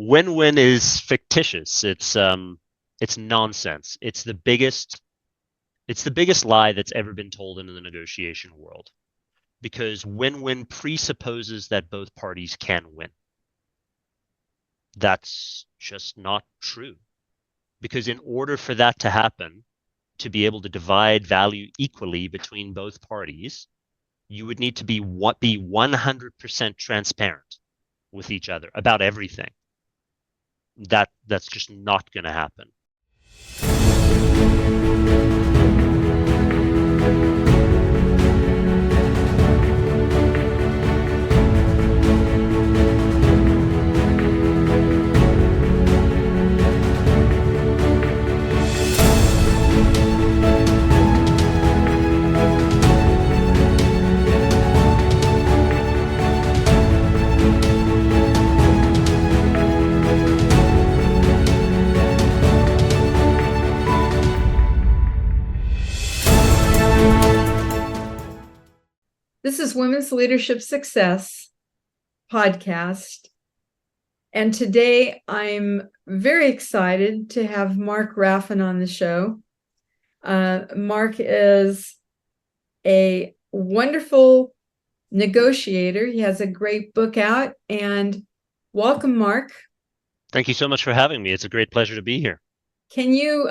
Win-win is fictitious. It's nonsense. It's the biggest lie that's ever been told in the negotiation world, because win-win presupposes that both parties can win. That's just not true. Because in order for that to happen, to be able to divide value equally between both parties, you would need to be 100% transparent with each other about everything. That's just not going to happen. This is Women's Leadership Success podcast. And today I'm very excited to have Mark Raffan on the show. Mark is a wonderful negotiator. He has a great book out. And welcome, Mark. Thank you so much for having me. It's a great pleasure to be here. Can you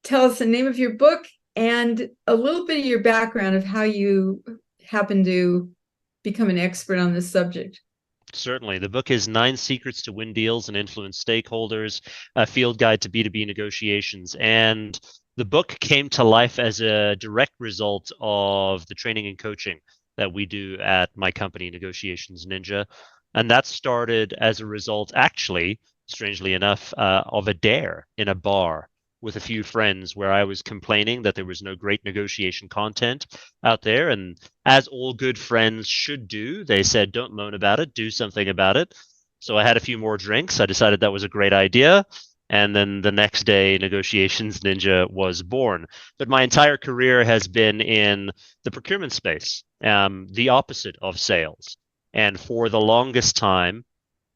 tell us the name of your book and a little bit of your background of how you happen to become an expert on this subject? Certainly. The book is 9 Secrets to Win Deals and Influence Stakeholders, a field guide to B2B negotiations. And the book came to life as a direct result of the training and coaching that we do at my company, Negotiations Ninja. And that started as a result, actually, strangely enough, of a dare in a bar with a few friends where I was complaining that there was no great negotiation content out there. And as all good friends should do, they said, don't moan about it, do something about it. So I had a few more drinks. I decided that was a great idea. And then the next day, Negotiations Ninja was born. But my entire career has been in the procurement space, the opposite of sales. And for the longest time,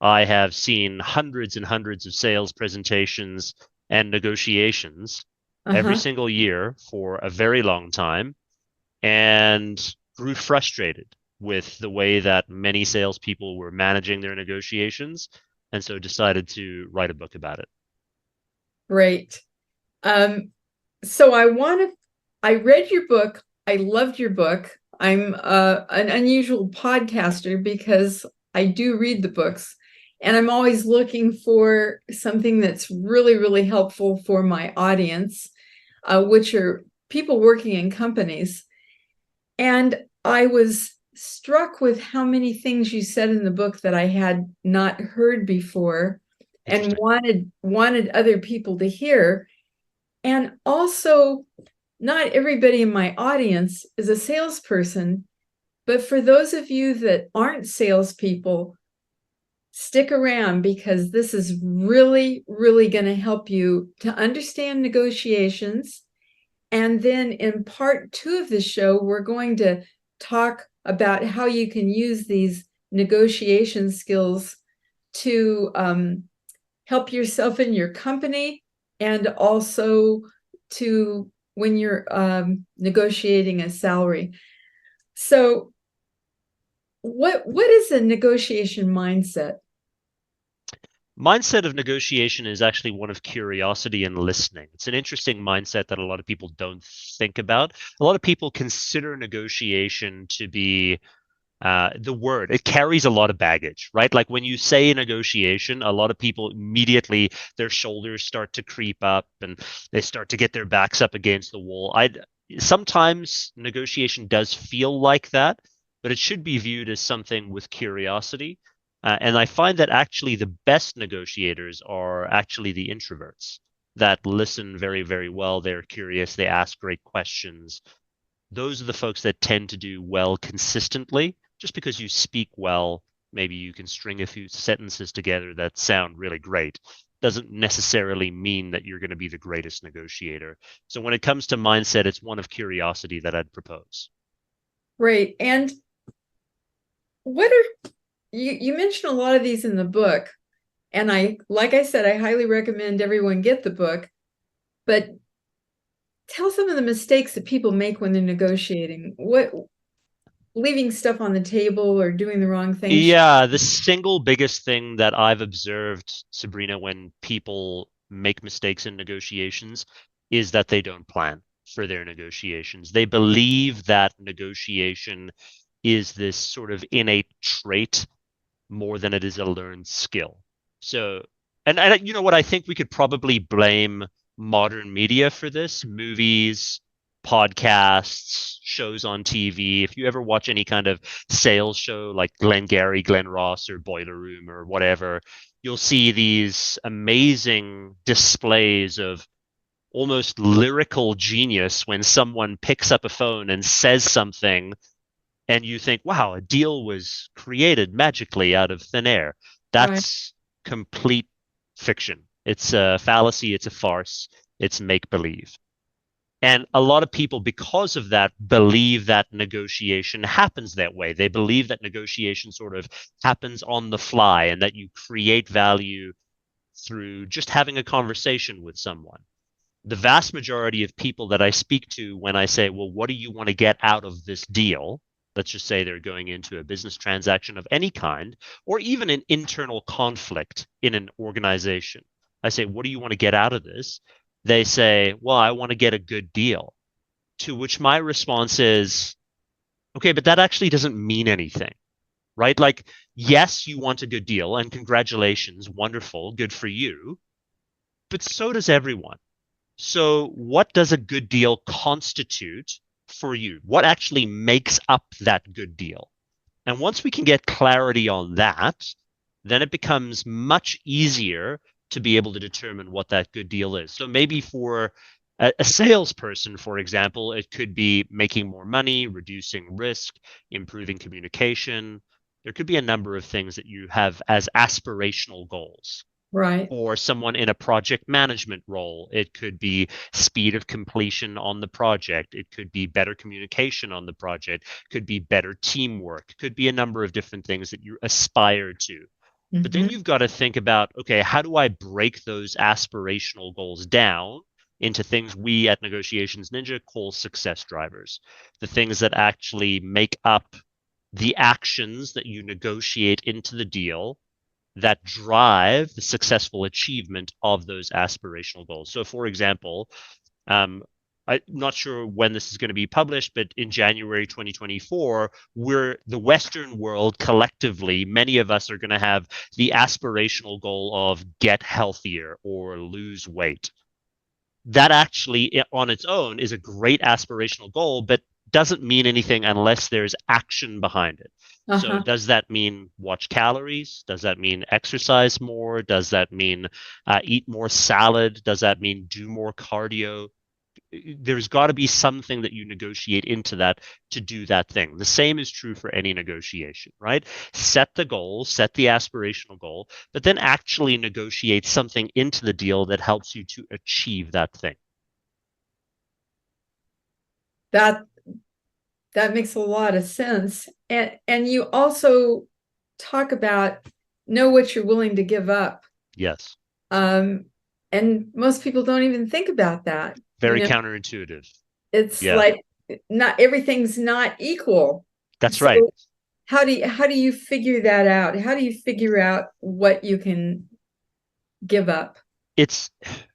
I have seen hundreds and hundreds of sales presentations and negotiations every single year for a very long time, and grew frustrated with the way that many salespeople were managing their negotiations, and so decided to write a book about it. Great. So I read your book. I loved your book. I'm an unusual podcaster because I do read the books. And I'm always looking for something that's really, really helpful for my audience, which are people working in companies. And I was struck with how many things you said in the book that I had not heard before and wanted other people to hear. And also, not everybody in my audience is a salesperson, but for those of you that aren't salespeople, stick around because this is really, really going to help you to understand negotiations. And then in part 2 of the show, we're going to talk about how you can use these negotiation skills to help yourself in your company and also to when you're negotiating a salary. So what is a negotiation mindset? Mindset of negotiation is actually one of curiosity and listening. It's an interesting mindset that a lot of people don't think about. A lot of people consider negotiation to be the word. It carries a lot of baggage, right? Like when you say negotiation, a lot of people immediately, their shoulders start to creep up and they start to get their backs up against the wall. Sometimes negotiation does feel like that, but it should be viewed as something with curiosity. And I find that actually the best negotiators are actually the introverts that listen very, very well. They're curious. They ask great questions. Those are the folks that tend to do well consistently. Just because you speak well, maybe you can string a few sentences together that sound really great, doesn't necessarily mean that you're going to be the greatest negotiator. So when it comes to mindset, it's one of curiosity that I'd propose. Great. And what are you mentioned a lot of these in the book, And like I said, I highly recommend everyone get the book, but tell some of the mistakes that people make when they're negotiating. What, leaving stuff on the table or doing the wrong thing. Yeah, the single biggest thing that I've observed, Sabrina, when people make mistakes in negotiations is that they don't plan for their negotiations. They believe that negotiation is this sort of innate trait more than it is a learned skill. So, and you know what? I think we could probably blame modern media for this, movies, podcasts, shows on TV. If you ever watch any kind of sales show like Glengarry, Glen Ross, or Boiler Room or whatever, you'll see these amazing displays of almost lyrical genius when someone picks up a phone and says something and you think, wow, a deal was created magically out of thin air. Right, That's complete fiction. It's a fallacy, it's a farce, it's make believe. And a lot of people, because of that, believe that negotiation happens that way. They believe that negotiation sort of happens on the fly and that you create value through just having a conversation with someone. The vast majority of people that I speak to when I say, well, what do you want to get out of this deal? Let's just say they're going into a business transaction of any kind, or even an internal conflict in an organization. I say, what do you want to get out of this? They say, well, I want to get a good deal. To which my response is, okay, but that actually doesn't mean anything, right? Like, yes, you want a good deal, and congratulations, wonderful, good for you, but so does everyone. So, what does a good deal constitute for you? What actually makes up that good deal? And once we can get clarity on that, then it becomes much easier to be able to determine what that good deal is. So, maybe for a salesperson, for example, it could be making more money, reducing risk, improving communication. There could be a number of things that you have as aspirational goals. right. Or someone in a project management role. It could be speed of completion on the project. It could be better communication on the project. Could be better teamwork. Could be a number of different things that you aspire to. But then Hmm. you've got to think about, okay, how do I break those aspirational goals down into things we at Negotiations Ninja call success drivers, the things that actually make up the actions that you negotiate into the deal that drive the successful achievement of those aspirational goals. So, for example, I'm not sure when this is going to be published, but in January 2024, we're the Western world collectively, many of us are going to have the aspirational goal of get healthier or lose weight. That actually, on its own, is a great aspirational goal, but doesn't mean anything unless there's action behind it. So, Uh-huh. does that mean watch calories? Does that mean exercise more? Does that mean eat more salad? Does that mean do more cardio? There's got to be something that you negotiate into that to do that thing. The same is true for any negotiation, right? Set the goal, set the aspirational goal, but then actually negotiate something into the deal that helps you to achieve that thing. That that makes a lot of sense. And you also talk about know what you're willing to give up. Yes. Um, and most people don't even think about that. You Very know, counterintuitive. it's Yeah, like not everything's not equal. that's So right. how do you figure that out? How do you figure out what you can give up? It's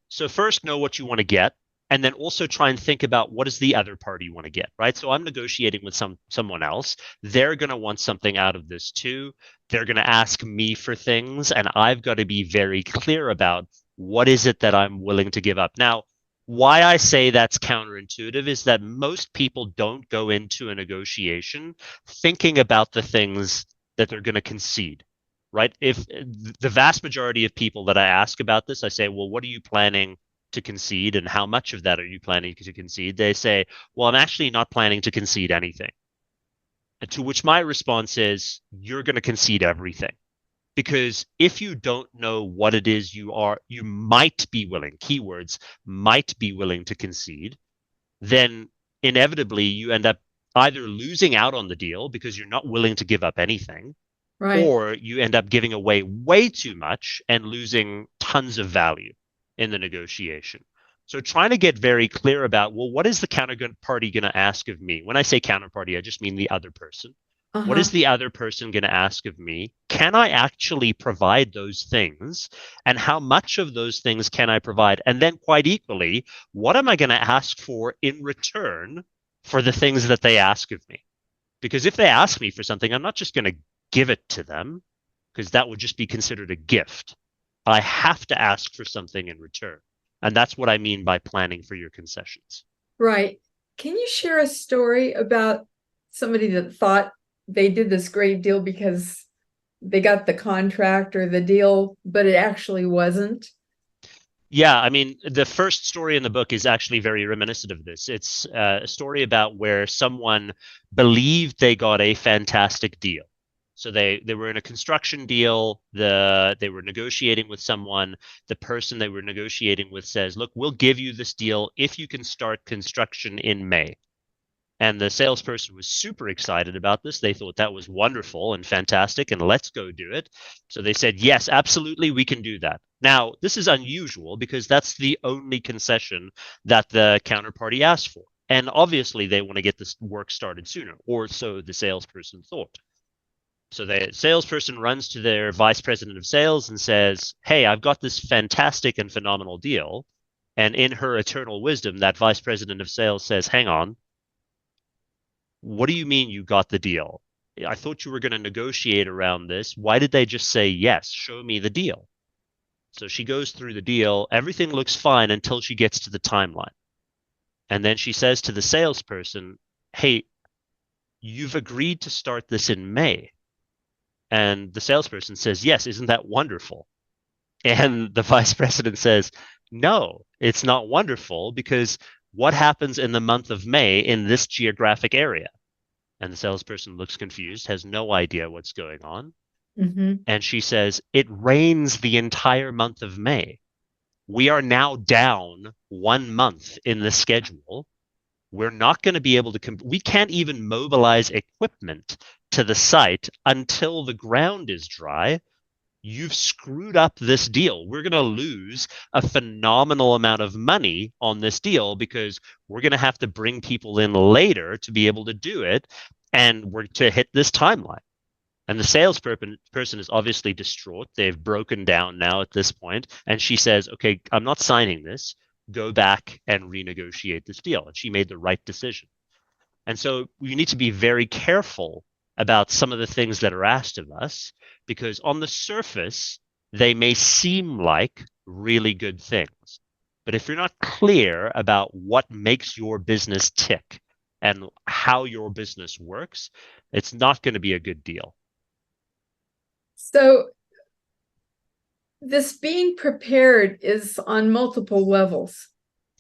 so first know what you want to get and then also try and think about what is the other party you want to get, right? So I'm negotiating with someone else. They're going to want something out of this too. They're going to ask me for things and I've got to be very clear about what is it that I'm willing to give up. Now, why I say that's counterintuitive is that most people don't go into a negotiation thinking about the things that they're going to concede, right? If the vast majority of people that I ask about this, I say, well, what are you planning to concede and how much of that are you planning to concede? They say, well, I'm actually not planning to concede anything. And to which my response is, you're going to concede everything. Because if you don't know what it is you might be willing, keywords, might be willing to concede, then inevitably you end up either losing out on the deal because you're not willing to give up anything, Right. or you end up giving away way too much and losing tons of value in the negotiation. So trying to get very clear about, well, what is the counterparty going to ask of me? When I say counterparty, I just mean the other person. What is Uh-huh. the other person going to ask of me? Can I actually provide those things? And how much of those things can I provide? And then, quite equally, what am I going to ask for in return for the things that they ask of me? Because if they ask me for something, I'm not just going to give it to them, because that would just be considered a gift. I have to ask for something in return. And that's what I mean by planning for your concessions. Right. Can you share a story about somebody that thought they did this great deal because they got the contract or the deal, but it actually wasn't? Yeah, I mean, the first story in the book is actually very reminiscent of this. It's a story about where someone believed they got a fantastic deal. So they were in a construction deal. They were negotiating with someone. The person they were negotiating with says, "Look, we'll give you this deal if you can start construction in May." And the salesperson was super excited about this. They thought that was wonderful and fantastic, and let's go do it. So they said, yes, absolutely, we can do that. Now, this is unusual because that's the only concession that the counterparty asked for. And obviously, they want to get this work started sooner, or so the salesperson thought. So the salesperson runs to their vice president of sales and says, hey, I've got this fantastic and phenomenal deal. And in her eternal wisdom, that vice president of sales says, hang on, what do you mean you got the deal? I thought you were going to negotiate around this. Why did they just say yes? Show me the deal. So she goes through the deal. Everything looks fine until she gets to the timeline. And then she says to the salesperson, hey, you've agreed to start this in May. And the salesperson says, yes, isn't that wonderful? And the vice president says, no, it's not wonderful because what happens in the month of May in this geographic area? And the salesperson looks confused, has no idea what's going on. Mm-hmm. And she says, it rains the entire month of May. We are now down 1 month in the schedule. We're not going to be able to, we can't even mobilize equipment to the site until the ground is dry. You've screwed up this deal. We're going to lose a phenomenal amount of money on this deal because we're going to have to bring people in later to be able to do it. And we're to hit this timeline. And the salesperson is obviously distraught. They've broken down now at this point. And she says, okay, I'm not signing this. Go back and renegotiate this deal. And she made the right decision. And so we need to be very careful about some of the things that are asked of us because on the surface, they may seem like really good things. But if you're not clear about what makes your business tick and how your business works, it's not going to be a good deal. So this being prepared is on multiple levels.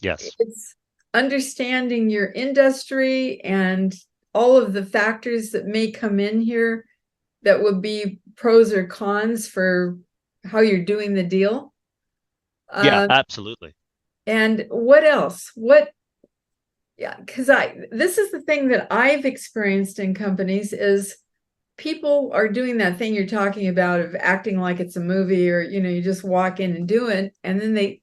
Yes. It's understanding your industry and all of the factors that may come in here that would be pros or cons for how you're doing the deal. Yeah, Uh, absolutely. and what else? Yeah, because this is the thing that I've experienced in companies is people are doing that thing you're talking about of acting like it's a movie or, you just walk in and do it, and then they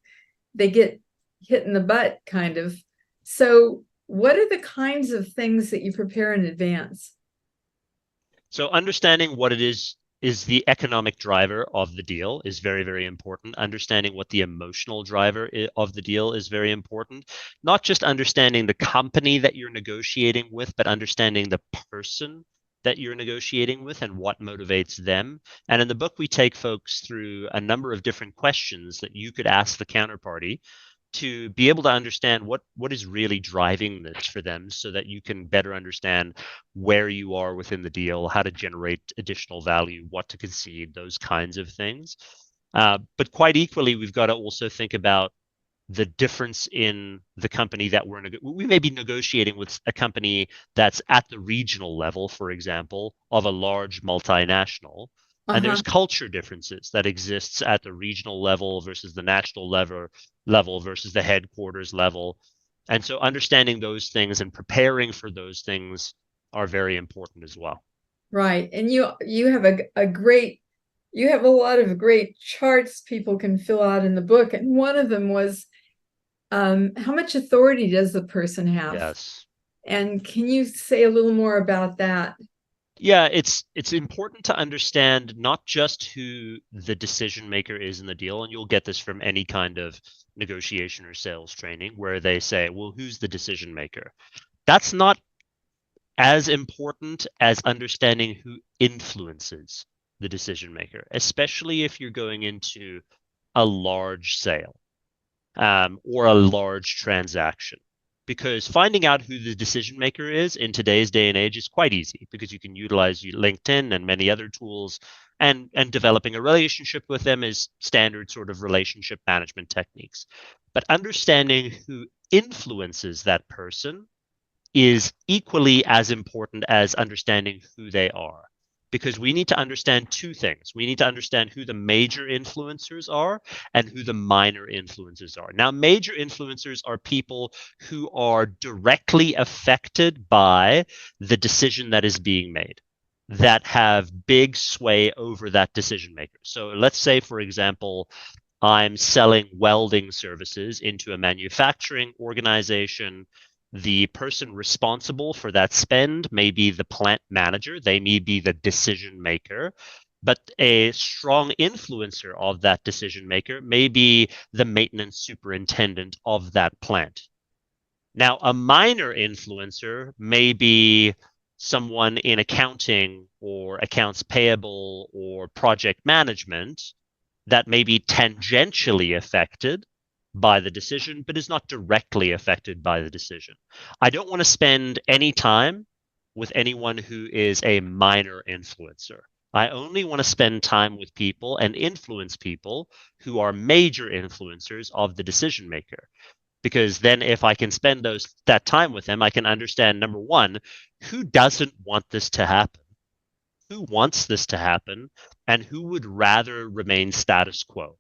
get hit in the butt kind of. So what are the kinds of things that you prepare in advance? So understanding what it is the economic driver of the deal is very, very important. Understanding what the emotional driver of the deal is very important. Not just understanding the company that you're negotiating with, but understanding the person that you're negotiating with and what motivates them. And in the book, we take folks through a number of different questions that you could ask the counterparty to be able to understand what is really driving this for them so that you can better understand where you are within the deal, how to generate additional value, what to concede, those kinds of things. But quite equally, we've got to also think about the difference in the company that we may be negotiating with a company that's at the regional level, for example, of a large multinational. And Uh-huh. there's culture differences that exists at the regional level versus the national level versus the headquarters level. And so understanding those things and preparing for those things are very important as well. Right. And you have a great you have a lot of great charts people can fill out in the book. And one of them was how much authority does the person have? Yes. And can you say a little more about that? Yeah, it's important to understand not just who the decision maker is in the deal, and you'll get this from any kind of negotiation or sales training where they say, well, who's the decision maker? That's not as important as understanding who influences the decision maker, especially if you're going into a large sale, or a large transaction. Because finding out who the decision maker is in today's day and age is quite easy because you can utilize LinkedIn and many other tools, and developing a relationship with them is standard sort of relationship management techniques. But understanding who influences that person is equally as important as understanding who they are. Because we need to understand two things. We need to understand who the major influencers are and who the minor influencers are. Now, major influencers are people who are directly affected by the decision that is being made, that have big sway over that decision maker. So let's say, for example, I'm selling welding services into a manufacturing organization. The person responsible for that spend may be the plant manager, they may be the decision maker, but a strong influencer of that decision maker may be the maintenance superintendent of that plant. Now, a minor influencer may be someone in accounting or accounts payable or project management that may be tangentially affected by the decision, but is not directly affected by the decision. I don't want to spend any time with anyone who is a minor influencer. I only want to spend time with people and influence people who are major influencers of the decision maker. Because then if I can spend that time with them, I can understand, number one, who doesn't want this to happen? Who wants this to happen? And who would rather remain status quo?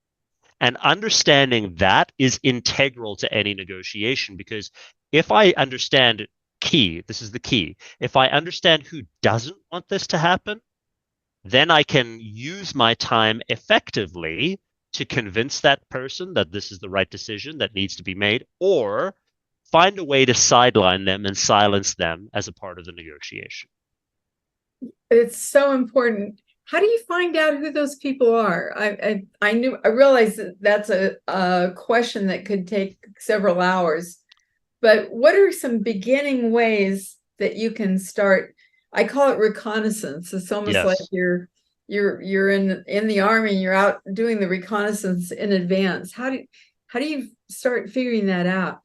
And understanding that is integral to any negotiation, because if I understand this is the key. If I understand who doesn't want this to happen, then I can use my time effectively to convince that person that this is the right decision that needs to be made, or find a way to sideline them and silence them as a part of the negotiation. It's so important. How do you find out who those people are? I realize that that's a question that could take several hours, but what are some beginning ways that you can start? I call it reconnaissance. It's almost like Yes. you're in the army and you're out doing the reconnaissance in advance. How do you start figuring that out?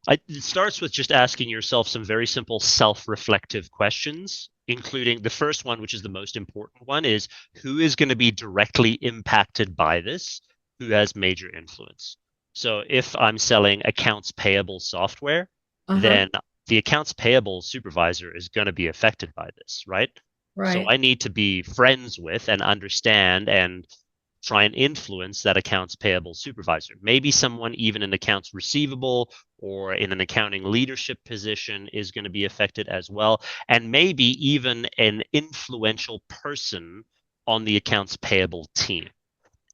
It starts with just asking yourself some very simple self-reflective questions, including the first one, which is the most important one, is who is going to be directly impacted by this, who has major influence. So if I'm selling accounts payable software, Uh-huh. then the accounts payable supervisor is going to be affected by this, right? So Right. I need to be friends with and understand and try and influence that accounts payable supervisor. Maybe someone even in accounts receivable or in an accounting leadership position is going to be affected as well. And maybe even an influential person on the accounts payable team.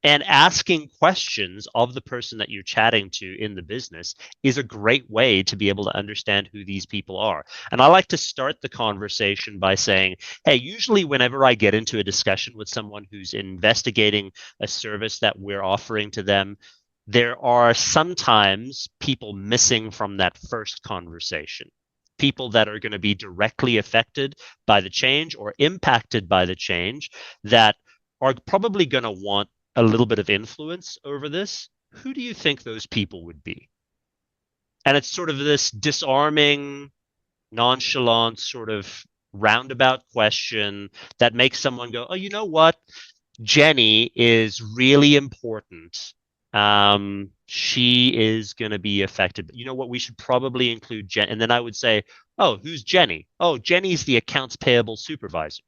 And asking questions of the person that you're chatting to in the business is a great way to be able to understand who these people are. And I like to start the conversation by saying, hey, usually whenever I get into a discussion with someone who's investigating a service that we're offering to them, there are sometimes people missing from that first conversation. People that are going to be directly affected by the change or impacted by the change that are probably going to want a little bit of influence over this. Who do you think those people would be? And it's sort of this disarming, nonchalant, sort of roundabout question that makes someone go, oh, you know what? Jenny is really important. She is going to be affected. But you know what? We should probably include Jen. And then I would say, oh, who's Jenny? Oh, Jenny's the accounts payable supervisor.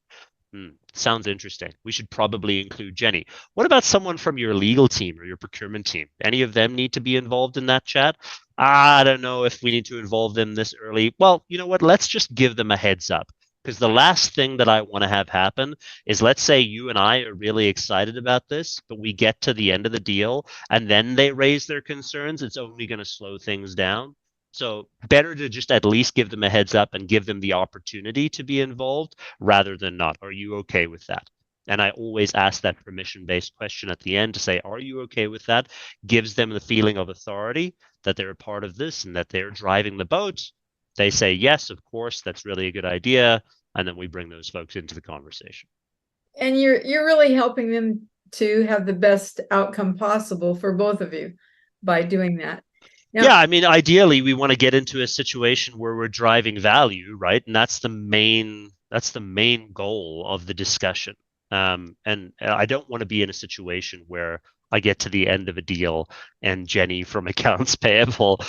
Sounds interesting. We should probably include Jenny. What about someone from your legal team or your procurement team? Any of them need to be involved in that chat? I don't know if we need to involve them this early. Well, you know what? Let's just give them a heads up. Because the last thing that I want to have happen is, let's say you and I are really excited about this, but we get to the end of the deal and then they raise their concerns. It's only going to slow things down. So better to just at least give them a heads up and give them the opportunity to be involved rather than not. Are you okay with that? And I always ask that permission-based question at the end to say, are you okay with that? Gives them the feeling of authority that they're a part of this and that they're driving the boat. They say, yes, of course, that's really a good idea. And then we bring those folks into the conversation. And you're really helping them to have the best outcome possible for both of you by doing that. Yeah, Now, I mean, ideally, we want to get into a situation where we're driving value, right? And that's the main goal of the discussion. And I don't want to be in a situation where I get to the end of a deal and Jenny from accounts payable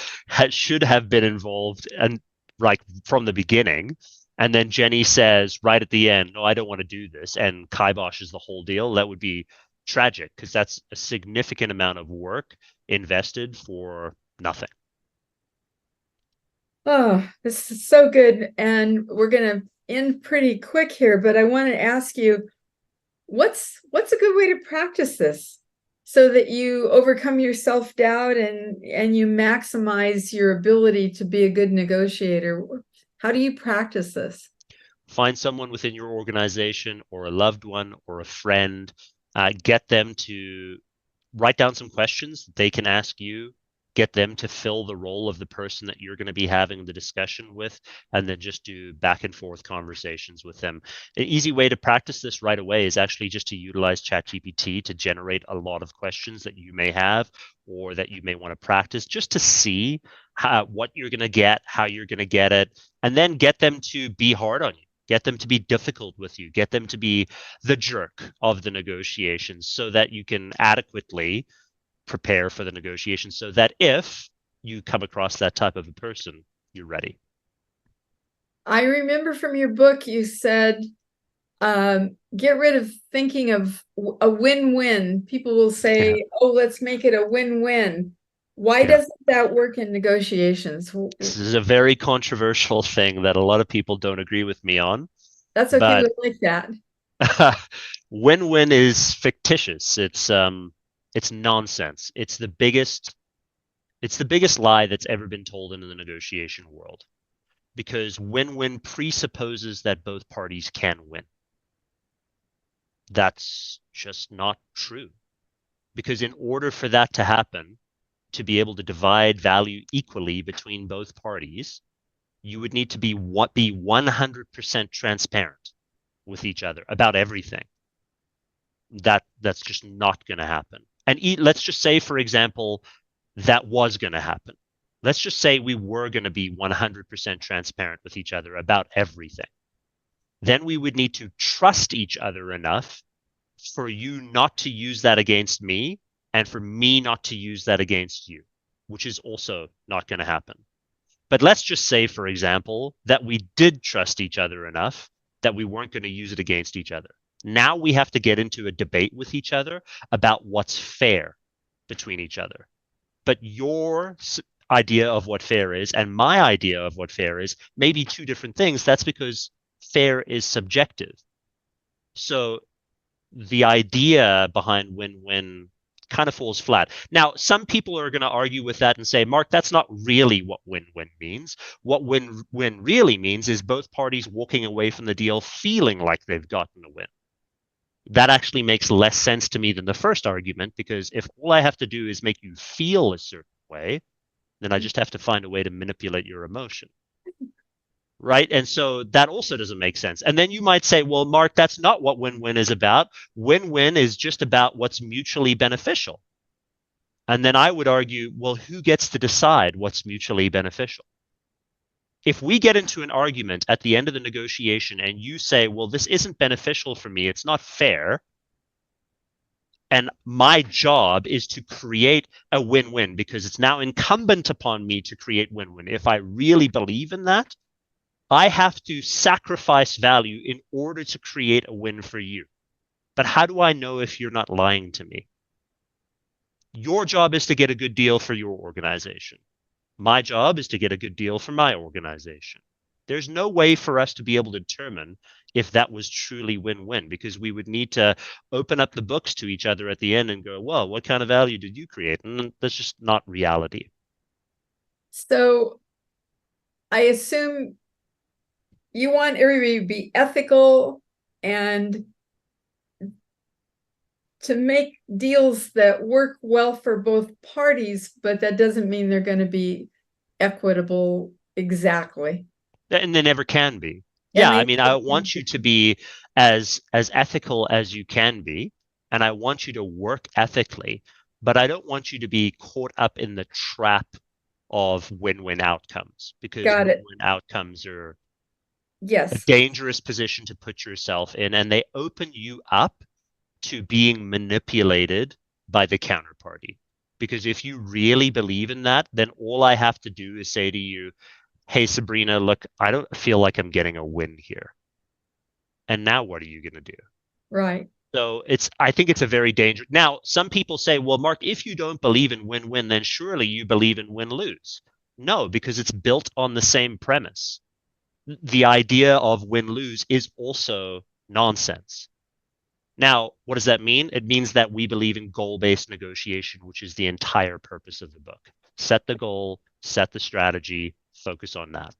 should have been involved and like from the beginning. And then Jenny says right at the end, no, I don't want to do this, and kiboshes the whole deal. That would be tragic because that's a significant amount of work invested for nothing. oh, this is so good. And we're going to end pretty quick here, but I want to ask you, what's a good way to practice this so that you overcome your self-doubt and you maximize your ability to be a good negotiator? How do you practice this? Find someone within your organization or a loved one or a friend, get them to write down some questions that they can ask you, get them to fill the role of the person that you're going to be having the discussion with, and then just do back and forth conversations with them. An easy way to practice this right away is actually just to utilize ChatGPT to generate a lot of questions that you may have or that you may want to practice just to see what you're going to get, how you're going to get it, and then get them to be hard on you. Get them to be difficult with you. Get them to be the jerk of the negotiations so that you can adequately prepare for the negotiations so that if you come across that type of a person, you're ready. I remember from your book, you said, get rid of thinking of a win-win. People will Yeah. say, oh, let's make it a win-win. Why Yeah. doesn't that work in negotiations? This is a very controversial thing that a lot of people don't agree with me on, That's okay. but We like that. win-win is fictitious. It's nonsense. It's the biggest lie that's ever been told in the negotiation world because win-win presupposes that both parties can win. That's just not true. Because in order for that to happen, to be able to divide value equally between both parties, you would need to be 100% transparent with each other about everything. That's just not going to happen. And let's just say, for example, that was going to happen. Let's just say we were going to be 100% transparent with each other about everything. Then we would need to trust each other enough for you not to use that against me and for me not to use that against you, which is also not going to happen. But let's just say, for example, that we did trust each other enough that we weren't going to use it against each other. Now we have to get into a debate with each other about what's fair between each other. But your idea of what fair is and my idea of what fair is may be two different things. That's because fair is subjective. So the idea behind win-win kind of falls flat. Now, some people are going to argue with that and say, Mark, that's not really what win-win means. What win-win really means is both parties walking away from the deal feeling like they've gotten a win. That actually makes less sense to me than the first argument, because if all I have to do is make you feel a certain way, then I just have to find a way to manipulate your emotion. Right. And so that also doesn't make sense. And then you might say, well, Mark, that's not what win-win is about. Win-win is just about what's mutually beneficial. And then I would argue, well, who gets to decide what's mutually beneficial? If we get into an argument at the end of the negotiation and you say, well, this isn't beneficial for me, it's not fair, and my job is to create a win-win because it's now incumbent upon me to create win-win. If I really believe in that, I have to sacrifice value in order to create a win for you. But how do I know if you're not lying to me? Your job is to get a good deal for your organization. My job is to get a good deal for my organization. there's no way for us to be able to determine if that was truly win-win, because we would need to open up the books to each other at the end and go, well, what kind of value did you create? And that's just not reality. So I assume you want everybody to be ethical and to make deals that work well for both parties, but that doesn't mean they're going to be equitable exactly. And they never can be. And Yeah, I they mean, I want you to be as ethical as you can be, and I want you to work ethically, but I don't want you to be caught up in the trap of win-win outcomes, because got it. win-win outcomes are a Yes, dangerous position to put yourself in, and they open you up to being manipulated by the counterparty. Because if you really believe in that, then all I have to do is say to you, hey, Sabrina, look, I don't feel like I'm getting a win here. And now what are you going to do? right. So I think it's a very dangerous. Now, some people say, well, Mark, if you don't believe in win-win, then surely you believe in win-lose. No, because it's built on the same premise. The idea of win-lose is also nonsense. Now, what does that mean? It means that we believe in goal-based negotiation, which is the entire purpose of the book. Set the goal, set the strategy, focus on that.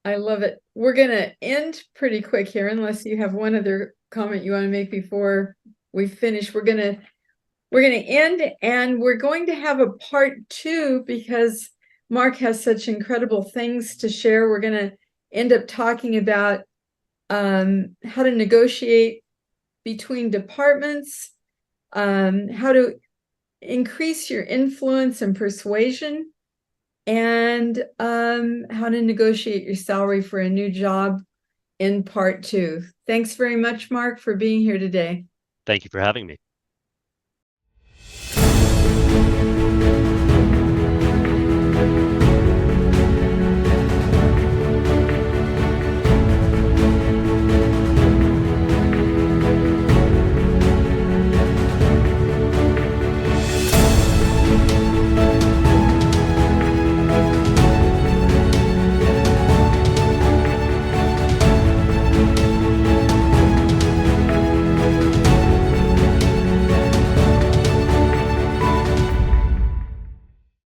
I love it. We're going to end pretty quick here, unless you have one other comment you want to make before we finish. We're going to end, and we're going to have a part 2 because Mark has such incredible things to share. We're going to end up talking about how to negotiate between departments, how to increase your influence and persuasion, and how to negotiate your salary for a new job in part 2. Thanks very much, Mark, for being here today. Thank you for having me.